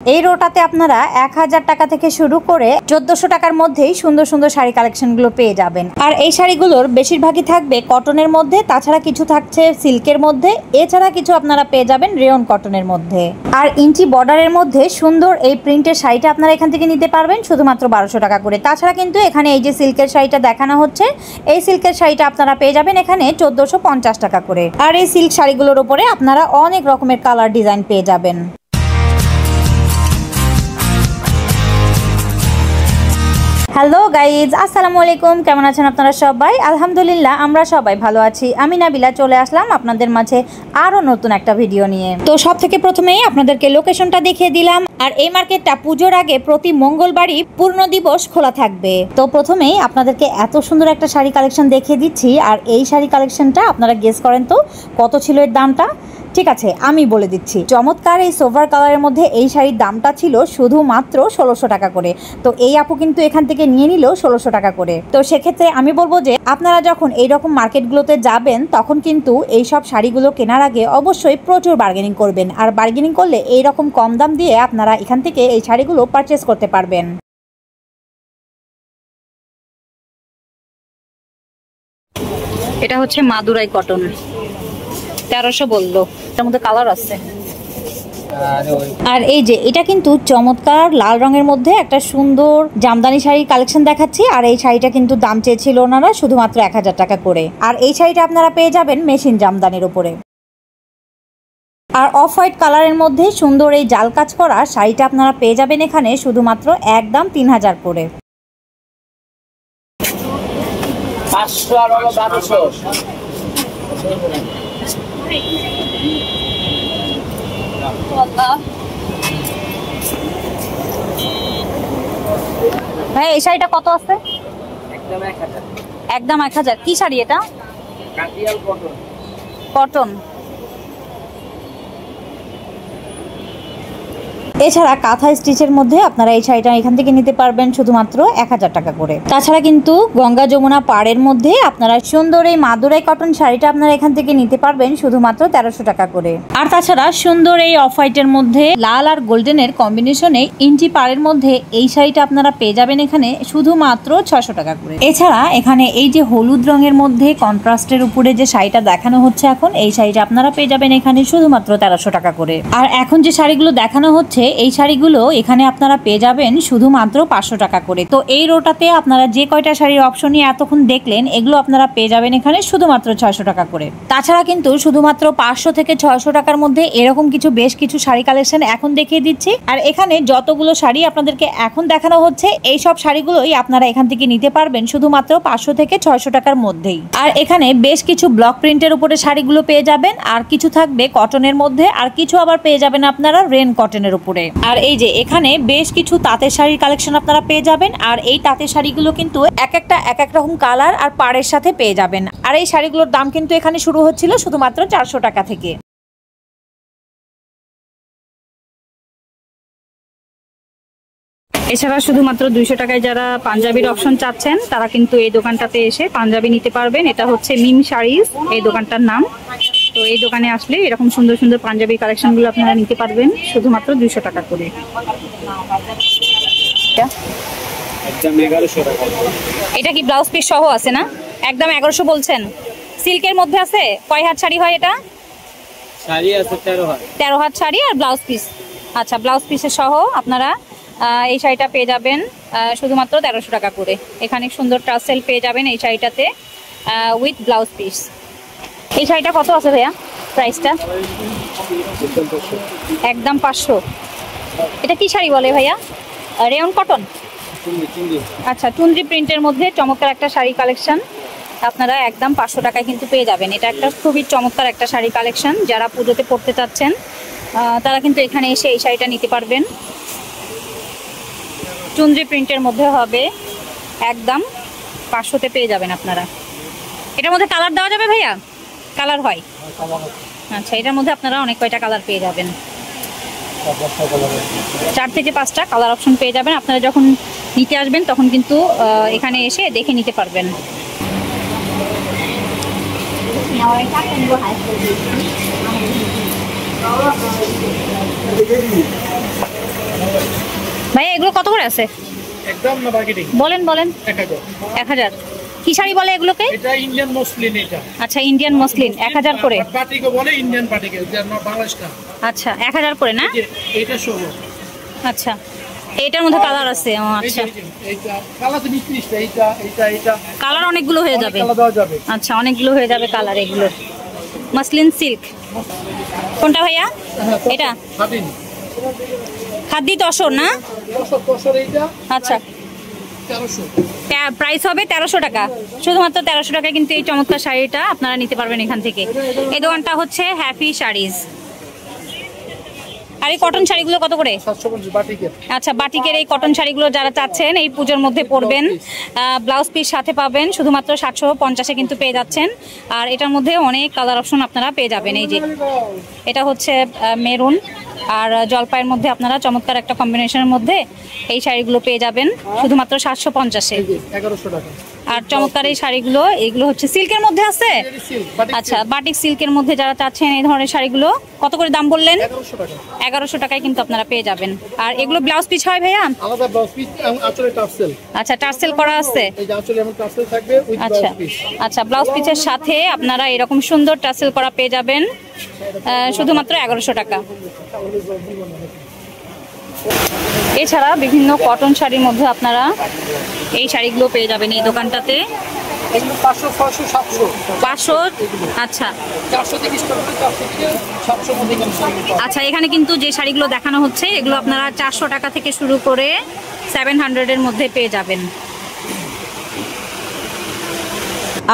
এই রোটাতে আপনারা 1000 টাকা থেকে শুরু করে 1400 টাকার মধ্যেই সুন্দর সুন্দর শাড়ি কালেকশনগুলো পেয়ে যাবেন। আর এই শাড়িগুলোর বেশিরভাগই থাকবে কটনের মধ্যে, তাছাড়া কিছু থাকছে সিল্কের মধ্যে, এছাড়া কিছু আপনারা পেয়ে যাবেন রেয়ন কটনের মধ্যে। আর ইঞ্চি বর্ডারের মধ্যে সুন্দর এই প্রিন্টের শাড়িটা আপনারা এখান থেকে নিতে পারবেন শুধুমাত্র 1200 টাকা করে। তাছাড়া কিন্তু এখানে এই যে সিল্কের শাড়িটা দেখানো হচ্ছে, এই সিল্কের শাড়িটা আপনারা পেয়ে যাবেন এখানে 1450 টাকা করে। আর এই সিল্ক শাড়িগুলোর উপরে আপনারা অনেক রকমের কালার ডিজাইন পেয়ে যাবেন। হ্যালো গাইজ, আসসালামু আলাইকুম। কেমন আছেন আপনারা সবাই? আলহামদুলিল্লাহ আমরা সবাই ভালো আছি। আমি নাবিলা চলে আসলাম আপনাদের মাঝে আরও নতুন একটা ভিডিও নিয়ে। তো সব থেকে প্রথমেই আপনাদেরকে লোকেশনটা দেখিয়ে দিলাম। আর এই মার্কেটটা পুজোর আগে প্রতি মঙ্গলবারই পূর্ণ দিবস খোলা থাকবে। তো প্রথমেই আপনাদেরকে এত সুন্দর একটা শাড়ি কালেকশন দেখিয়ে দিচ্ছি। আর এই শাড়ি কালেকশনটা আপনারা গেস করেন তো কত ছিল এর দামটা? ঠিক আছে, আমি বলে দিচ্ছি। চমৎকার এই সোভার কালারের মধ্যে এই শাড়ির দামটা ছিল শুধুমাত্র 1600 টাকা করে। তো এই আপু কিন্তু এখান থেকে নিয়ে নিল 1600 টাকা করে। তো সেক্ষেত্রে আমি বলবো যে আপনারা যখন এইরকম মার্কেটগুলোতে যাবেন তখন কিন্তু এই সব শাড়িগুলো কেনার আগে অবশ্যই প্রচুর বার্গেনিং করবেন। আর বার্গেনিং করলে এইরকম কম দাম দিয়ে আপনারা এখান থেকে এই শাড়িগুলো পারচেস করতে পারবেন। এটা হচ্ছে মাদুরাই কটন, 1300 বললো। এটার মধ্যে কালার আছে। আর এই যে এটা কিন্তু চমৎকার লাল রঙের মধ্যে একটা সুন্দর জামদানি শাড়ির কালেকশন দেখাচ্ছি। আর এই শাড়িটা কিন্তু দাম চেয়েছিল ওনারা শুধুমাত্র 1000 টাকা করে। আর এই শাড়িটা আপনারা পেয়ে যাবেন মেশিন জামদানির উপরে। আর অফ হোয়াইট কালারের মধ্যে সুন্দর এই জাল কাজ করা শাড়িটা আপনারা পেয়ে যাবেন এখানে শুধুমাত্র একদম 3000 করে। 500 আর 1200। ভাই এই শাড়িটা কত আছে? একদম 1000। কি শাড়ি এটা? কটন। এছাড়া কাঁথা স্টিচের মধ্যে আপনারা এই শাড়িটা এখান থেকে নিতে পারবেন শুধুমাত্র 1000 টাকা করে। তাছাড়া কিন্তু গঙ্গা যমুনা পাড়ের মধ্যে আপনারা সুন্দর এই মাদুরাই কটন শাড়িটা আপনারা এখান থেকে নিতে পারবেন শুধুমাত্র 1300 টাকা করে। আর তাছাড়া সুন্দর এই অফ হোয়াইটের মধ্যে লাল আর গোল্ডেনের কম্বিনেশনে ইঞ্চি পাড়ের মধ্যে এই শাড়িটা আপনারা পেয়ে যাবেন এখানে শুধুমাত্র 600 টাকা করে। এছাড়া এখানে এই যে হলুদ রঙের মধ্যে কন্ট্রাস্টের উপরে যে শাড়িটা দেখানো হচ্ছে এখন, এই শাড়িটা আপনারা পেয়ে যাবেন এখানে শুধুমাত্র 1300 টাকা করে। আর এখন যে শাড়িগুলো দেখানো হচ্ছে এই শাড়িগুলো এখানে আপনারা পেয়ে যাবেন শুধুমাত্র 500 টাকা করে। তো এই রোটাতে আপনারা যে কয়টা শাড়ির অপশন নিয়ে এতক্ষণ দেখলেন এগুলো আপনারা পেয়ে যাবেন এখানে শুধুমাত্র 600 টাকা করে। তাছাড়া কিন্তু শুধুমাত্র 500 থেকে 600 টাকার মধ্যে এরকম বেশ কিছু শাড়ি কালেকশন এখন দেখিয়ে দিচ্ছি। আর এখানে যতগুলো শাড়ি আপনাদেরকে এখন দেখানো হচ্ছে এই সব শাড়িগুলোই আপনারা এখান থেকে নিতে পারবেন শুধুমাত্র 500 থেকে 600 টাকার মধ্যেই। আর এখানে বেশ কিছু ব্লক প্রিন্টের উপরে শাড়িগুলো পেয়ে যাবেন, আর কিছু থাকবে কটনের মধ্যে, আর কিছু আবার পেয়ে যাবেন আপনারা রেন কটনের উপরে। আর এই যে এখানে বেশ কিছু তাঁতের শাড়ির কালেকশন আপনারা পেয়ে যাবেন। আর এই তাঁতের শাড়িগুলো কিন্তু এক এক রকম কালার আর পাড়ের সাথে পেয়ে যাবেন। আর এই শাড়িগুলোর দাম কিন্তু এখানে শুরু হচ্ছিল শুধুমাত্র 400 টাকা থেকে। এছাড়া শুধুমাত্র 200 টাকায় যারা পাঞ্জাবির অপশন চাচ্ছেন তারা কিন্তু এই দোকানটাতে এসে পাঞ্জাবি নিতে পারবেন। এটা হচ্ছে মিম শাড়িজ এই দোকানটার নাম। তো এই দোকানে আসলে এরকম সুন্দর সুন্দর পাঞ্জাবি কালেকশনগুলো আপনারা নিতে পারবেন শুধুমাত্র 200 টাকা করে। এটা কি ব্লাউজ পিস সহ আছে না? একদম 1100 বলছেন। সিল্কের মধ্যে আছে। কয় হাত শাড়ি হয় এটা? শাড়ি আছে 13 হাত শাড়ি আর ব্লাউজ পিস। আচ্ছা, ব্লাউজ পিসের সহ আপনারা এই শাড়িটা পেয়ে যাবেন শুধুমাত্র 1300 টাকা করে। এখানে সুন্দর টাসেল পেয়ে যাবেন এই শাড়িটাতে উইথ ব্লাউজ পিস। এই শাড়িটা কত আছে ভাইয়া প্রাইসটা? একদম 500। এটা কি শাড়ি বলে ভাইয়া? Rayon cotton. আচ্ছা, টুন্ড্রি প্রিন্টের মধ্যে চমৎকার একটা শাড়ি কালেকশন আপনারা একদম 500 টাকায় কিন্তু পেয়ে যাবেন। এটা একটা খুবই চমৎকার একটা শাড়ি কালেকশন। যারা পুজোতে পরতে চাচ্ছেন তারা কিন্তু এখানে এসে এই শাড়িটা নিতে পারবেন। টুন্ড্রি প্রিন্টের মধ্যে হবে, একদম 500-তে পেয়ে যাবেন আপনারা। এটার মধ্যে কালার দেওয়া যাবে ভাইয়া? কালার হয়? আচ্ছা, এটার মধ্যে আপনারা অনেক কয়টা কালার পেয়ে যাবেন। 4 থেকে 5টা কালার অপশন পেয়ে যাবেন। আপনারা যখন নিতে আসবেন তখন কিন্তু এখানে এসে দেখে নিতে পারবেন। কত করে আছে? একদম না মার্কেটিং। বলেন 1000। কি শাড়ি বলে এগুলোকে? এটা ইন্ডিয়ান মসলিন এটা। আচ্ছা, ইন্ডিয়ান মসলিন 1000 করে। বাটিকও বলে, ইন্ডিয়ান বাটিকে, বাংলাদেশ না। আচ্ছা, 1000 করে না? এটা 16। আচ্ছা, এইটার মধ্যে কালার আছে। ও আচ্ছা, এইটা কালার তো 20টা। এইটা কালার অনেকগুলো হয়ে যাবে। কালার দেওয়া যাবে। আচ্ছা, অনেকগুলো হয়ে যাবে কালার এগুলো। মসলিন সিল্ক কোনটা ভাইয়া? এটা খাদি তসর না? আচ্ছা, প্রাইস হবে 1300 টাকা। শুধুমাত্র 1300 টাকা কিন্তু এই চমৎকার শাড়িটা আপনারা নিতে পারবেন এখান থেকে। এই দোকানটা হচ্ছে হ্যাপি শাড়িজ। আর এই কটন শাড়িগুলো কত করে? 750 বাটিকের। আচ্ছা, বাটিকের এই কটন শাড়িগুলো যারা চাচ্ছেন এই পুজোর মধ্যে পরবেন, ব্লাউজ পিস সাথে পাবেন, শুধুমাত্র 750-এ কিন্তু পেয়ে যাচ্ছেন। আর এটার মধ্যে অনেক কালার অপশন আপনারা পেয়ে যাবেন। এই যে এটা হচ্ছে মেরুন আর জলপাইয়ের মধ্যে আপনারা চমৎকার একটা কম্বিনেশনের মধ্যে এই শাড়িগুলো পেয়ে যাবেন শুধুমাত্র 750-এ। 1100 টাকা। আর চমৎকার এই শাড়িগুলো, এগুলো হচ্ছে সিল্কের মধ্যে আছে। আচ্ছা, বাটিক সিল্কের মধ্যে যারা চাচ্ছেন এই ধরনের শাড়িগুলো কত করে দাম বললেন? 1100 টাকায় কিন্তু আপনারা পেয়ে যাবেন। আর এগুলো ব্লাউজ পিস হয় ভাইয়া? আলাদা ব্লাউজ পিস, আঁচলে টার্সেল। আচ্ছা, টার্সেল করা আছে। এই যে আঁচলে এমন টার্সেল থাকবে উইথ আচ্ছা ব্লাউজ পিস। আচ্ছা, ব্লাউজ পিসের সাথে আপনারা এরকম সুন্দর টার্সেল করা পেয়ে যাবেন শুধুমাত্র 1100 টাকা। এছাড়া বিভিন্ন কটন শাড়ির মধ্যে আপনারা এই শাড়িগুলো পেয়ে যাবেন এই দোকানটাতে। এগুলো 500, 600, 700। 500। আচ্ছা, 400 থেকে স্টার্ট করে 400 থেকে 700 মধ্যে কিন্তু শাড়ি। আচ্ছা, এখানে কিন্তু যে শাড়িগুলো দেখানো হচ্ছে এগুলো আপনারা 400 টাকা থেকে শুরু করে 700-এর মধ্যে পেয়ে যাবেন।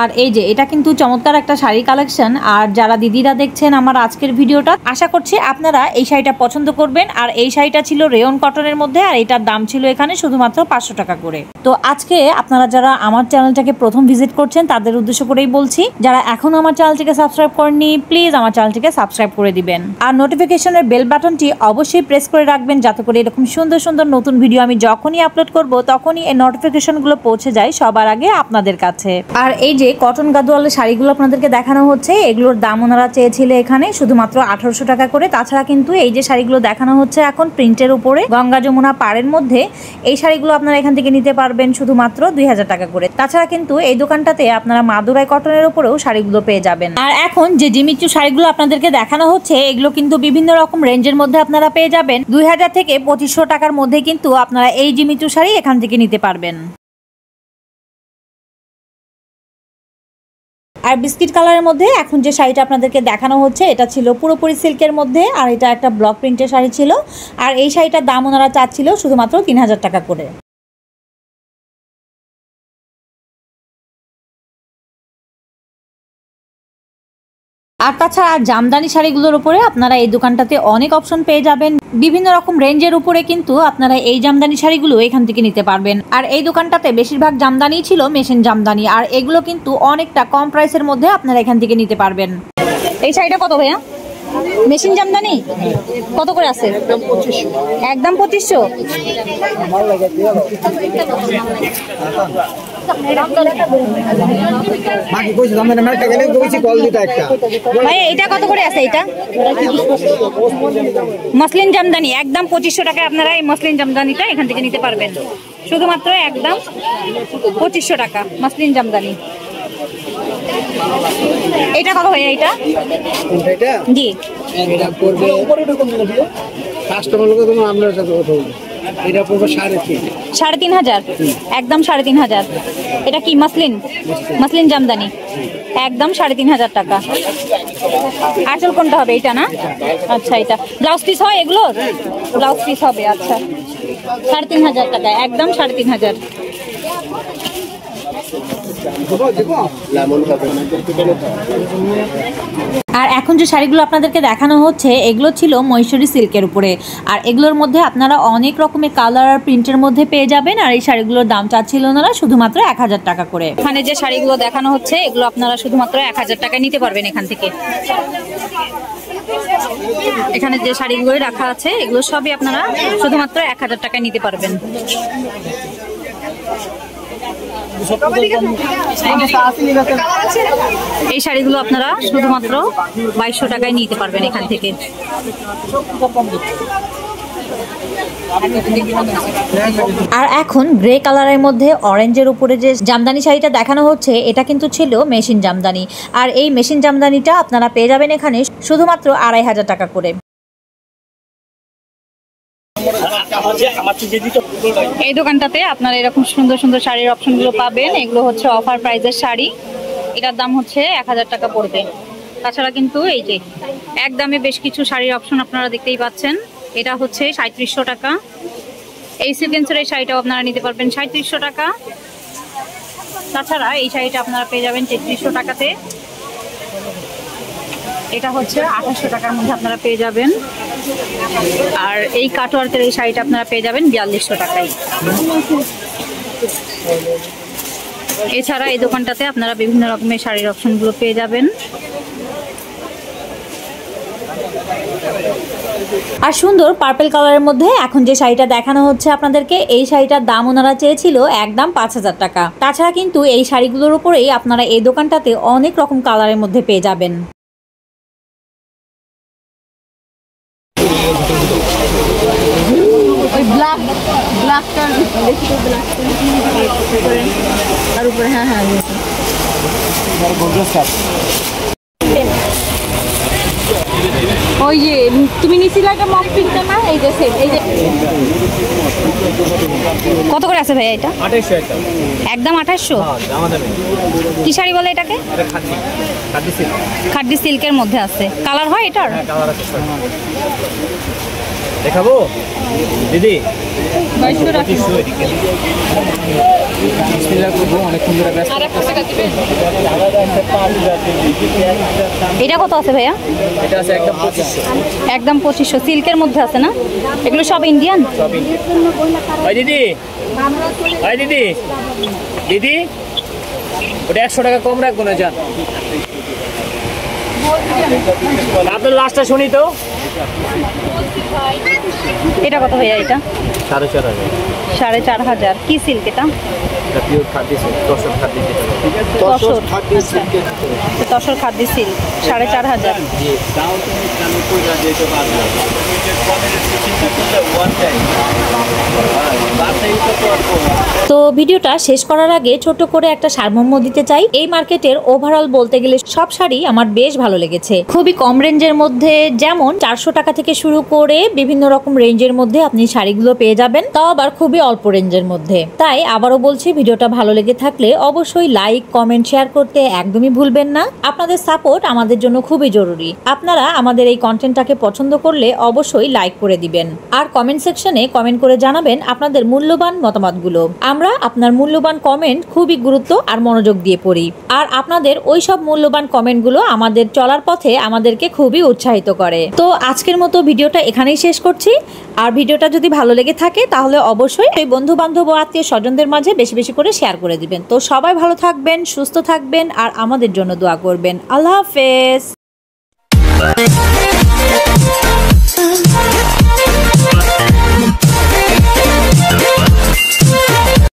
আর এই যে এটা কিন্তু চমৎকার একটা শাড়ি কালেকশন। আর যারা দিদিরা দেখছেন আমার আজকের ভিডিওটা, আশা করছি আপনারা এই শাড়িটা পছন্দ করবেন। আর এই শাড়িটা ছিল রেয়ন কটনের মধ্যে, আর এটার দাম ছিল এখানে শুধুমাত্র 500 টাকা করে। তো আজকে আপনারা যারা আমার চ্যানেলটাকে প্রথম ভিজিট করছেন তাদের উদ্দেশ্য করেই বলছি, যারা এখনো আমার চ্যানেলটিকে সাবস্ক্রাইব করেননি প্লিজ আমার চ্যানেলটিকে সাবস্ক্রাইব করে দিবেন। আর নোটিফিকেশনের বেল বাটনটি অবশ্যই প্রেস করে রাখবেন, যাতে করে এরকম সুন্দর সুন্দর নতুন ভিডিও আমি যখনই আপলোড করব তখনই এই নোটিফিকেশনগুলো পৌঁছে যায় সবার আগে আপনাদের কাছে। আর এই যে কটন গাদোয়ালের শাড়িগুলো আপনাদেরকে দেখানো হচ্ছে, এগুলোর দাম ওনারা চেয়েছিল এখানে শুধুমাত্র 1800 টাকা করে। তাছাড়া কিন্তু এই যে শাড়িগুলো দেখানো হচ্ছে এখন প্রিন্টের উপরে গঙ্গা যমুনা পাড়ের মধ্যে, এই শাড়িগুলো আপনারা এখান থেকে নিতে পারবেন শুধুমাত্র 2000 টাকা করে। তাছাড়া কিন্তু এই দোকানটাতে আপনারা মাদুরাই কটনের উপরেও শাড়িগুলো পেয়ে যাবেন। আর এখন যে জিমিচু শাড়িগুলো আপনাদেরকে দেখানো হচ্ছে এগুলো কিন্তু বিভিন্ন রকম রেঞ্জের মধ্যে আপনারা পেয়ে যাবেন। 2000 থেকে 2500 টাকার মধ্যে কিন্তু আপনারা এই জিমিচু শাড়ি এখান থেকে নিতে পারবেন। আর বিস্কিট কালারের মধ্যে এখন যে শাড়িটা আপনাদেরকে দেখানো হচ্ছে এটা ছিল পুরোপুরি সিল্কের মধ্যে, আর এটা একটা ব্লক প্রিন্টের শাড়ি ছিল। আর এই শাড়িটার দাম ওনারা চাচ্ছিল শুধুমাত্র 3000 টাকা করে। আর তাছাড়া জামদানি শাড়িগুলোর উপরে আপনারা এই দোকানটাতে অনেক অপশন পেয়ে যাবেন। বিভিন্ন রকম রেঞ্জের উপরে কিন্তু আপনারা এই জামদানি শাড়িগুলো এখান থেকে নিতে পারবেন। আর এই দোকানটাতে বেশিরভাগ জামদানি ছিল মেশিন জামদানি, আর এগুলো কিন্তু অনেকটা কম প্রাইসের মধ্যে আপনারা এখান থেকে নিতে পারবেন। এই শাড়িটা কত ভাইয়া? মেশিন জামদানি কত করে আছে? একদম 2500। ভাই এটা কত করে আছে? এটা মসলিন জামদানি একদম 2500 টাকায় আপনারা এই মসলিন জামদানিটা এখান থেকে নিতে পারবেন শুধুমাত্র একদম 2500 টাকা মসলিন জামদানি। এটা কত ভাই? এটা জি এটা করবে কাস্টমার লোকে কোনো আপনার সাথে কথা বলবে। এটা পড়বে 3500 একদম 3500। এটা কি মসলিন জামদানি একদম 3500 টাকা। আঁচল কোনটা হবে? এটা না? আচ্ছা, এটা ব্লাউজ পিস হয় এগুলো? ব্লাউজ পিস হবে। আচ্ছা, 3500 টাকা একদম 3500। আর এখন যে শাড়িগুলো আপনাদেরকে দেখানো হচ্ছে এগুলো ছিল মহেশ্বরী সিল্কের উপরে, আর এগুলোর মধ্যে আপনারা অনেক রকমের কালার আর প্রিন্টের মধ্যে পেয়ে যাবেন। আর এই শাড়িগুলোর দাম চাচ্ছিল ওনারা শুধুমাত্র 1000 টাকা করে। এখানে যে শাড়িগুলো দেখানো হচ্ছে এগুলো আপনারা শুধুমাত্র 1000 টাকায় নিতে পারবেন এখান থেকে। এখানে যে শাড়িগুলো রাখা আছে এগুলো সবই আপনারা শুধুমাত্র 1000 টাকায় নিতে পারবেন। এই শাড়িগুলো আপনারা শুধুমাত্র 2200 টাকায় নিতে পারবেন এখান থেকে। আর এখন গ্রে কালারের মধ্যে অরেঞ্জের উপরে যে জামদানি শাড়িটা দেখানো হচ্ছে, এটা কিন্তু ছিল মেশিন জামদানি। আর এই মেশিন জামদানিটা আপনারা পেয়ে যাবেন এখানে শুধুমাত্র 2500 টাকা করে। এই দোকানটাতে আপনারা এরকম সুন্দর সুন্দর শাড়ির অপশনগুলো পাবেন। এগুলো হচ্ছে অফার প্রাইজের শাড়ি, এটার দাম হচ্ছে 1000 টাকা পড়বে। তাছাড়া কিন্তু এই যে একদমে বেশ কিছু শাড়ির অপশন আপনারা দেখতেই পাচ্ছেন। এটা হচ্ছে 3700 টাকা। এই সিকোয়েন্সের এই শাড়িটাও আপনারা নিতে পারবেন 3700 টাকা। তাছাড়া এই শাড়িটা আপনারা পেয়ে যাবেন 3300 টাকাতে। এটা হচ্ছে 2800 টাকার মধ্যে আপনারা পেয়ে যাবেন। আর এই কাটওয়ার্কের এই শাড়িটা আপনারা পেয়ে যাবেন 4200 টাকায়। এছাড়া এই দোকানটাতে আপনারা বিভিন্ন রকমের শাড়ির অপশনগুলো পেয়ে যাবেন। আর সুন্দর পার্পল কালারের মধ্যে এখন যে শাড়িটা দেখানো হচ্ছে আপনাদেরকে, এই শাড়িটার দাম ওনারা চেয়েছিল একদম 5000 টাকা। তাছাড়া কিন্তু এই শাড়িগুলোর উপরেই আপনারা এই দোকানটাতে অনেক রকম কালারের মধ্যে পেয়ে যাবেন। ওই ব্ল্যাকটার দেখি তো ব্ল্যাকটা আর উপরে হ্যাঁ হ্যাঁ ওই যে তুমি নিছিলা একটা মক পিনটা না, এই যে সেম এই যে কত করে আছে ভাই এটা? 2800 একদম 2800। কি শাড়ি বলে এটাকে? খাদ্দি সিল্কের মধ্যে আছে। কালার হয় এটার? দেখাবো দিদি। এটা কত আছে ভাইয়া? এটা আছে একদম 2500। একদম 2500 সিল্কের মধ্যে আছে না? এগুলো সব ইন্ডিয়ান? ওই দিদি, ওই দিদি, দিদি ওটা 100 টাকা কম রাখবো না যান। আপনার লাস্টটা শুনি তো। এটা কত ভাইয়া? এটা 4500। 4500। কি সিল্ক এটা? Pure khadi silk, tussar khadi silk. Tussar khadi silk 4500। তো ভিডিওটা শেষ করার আগে ছোট করে একটা সারমর্ম দিতে চাই। এই মার্কেটের ওভারঅল বলতে গেলে সব শাড়ি আমার বেশ ভালো লেগেছে। খুবই কম রেঞ্জের মধ্যে, যেমন 400 টাকা থেকে শুরু করে বিভিন্ন রকম রেঞ্জের মধ্যে আপনি শাড়িগুলো পেয়ে যাবেন, তাও আবার খুবই অল্প রেঞ্জের মধ্যে। তাই আবারও বলছি, ভিডিওটা ভালো লেগে থাকলে অবশ্যই লাইক, কমেন্ট, শেয়ার করতে একদমই ভুলবেন না। আপনাদের সাপোর্ট আমাদের জন্য খুবই জরুরি। আপনারা আমাদের এই কন্টেন্টটাকে পছন্দ করলে অবশ্যই লাইক করে দিবেন আর কমেন্ট সেকশনে কমেন্ট করে জানাবেন আপনাদের মূল্যবান মতামতগুলো। আমরা আপনার মূল্যবান কমেন্ট খুবই গুরুত্ব আর মনোযোগ দিয়ে পড়ি। আর আপনাদের ওই সব মূল্যবান কমেন্টগুলো আমাদের চলার পথে আমাদেরকে খুবই উৎসাহিত করে। তো আজকের মতো ভিডিওটা এখানেই শেষ করছি। আর ভিডিওটা যদি ভালো লেগে থাকে তাহলে অবশ্যই এই বন্ধু বান্ধব ও আত্মীয় স্বজনদের মাঝে বেশি বেশি করে শেয়ার করে দিবেন। তো সবাই ভালো থাকবেন, সুস্থ থাকবেন আর আমাদের জন্য দোয়া করবেন। আল্লাহ হাফেজ।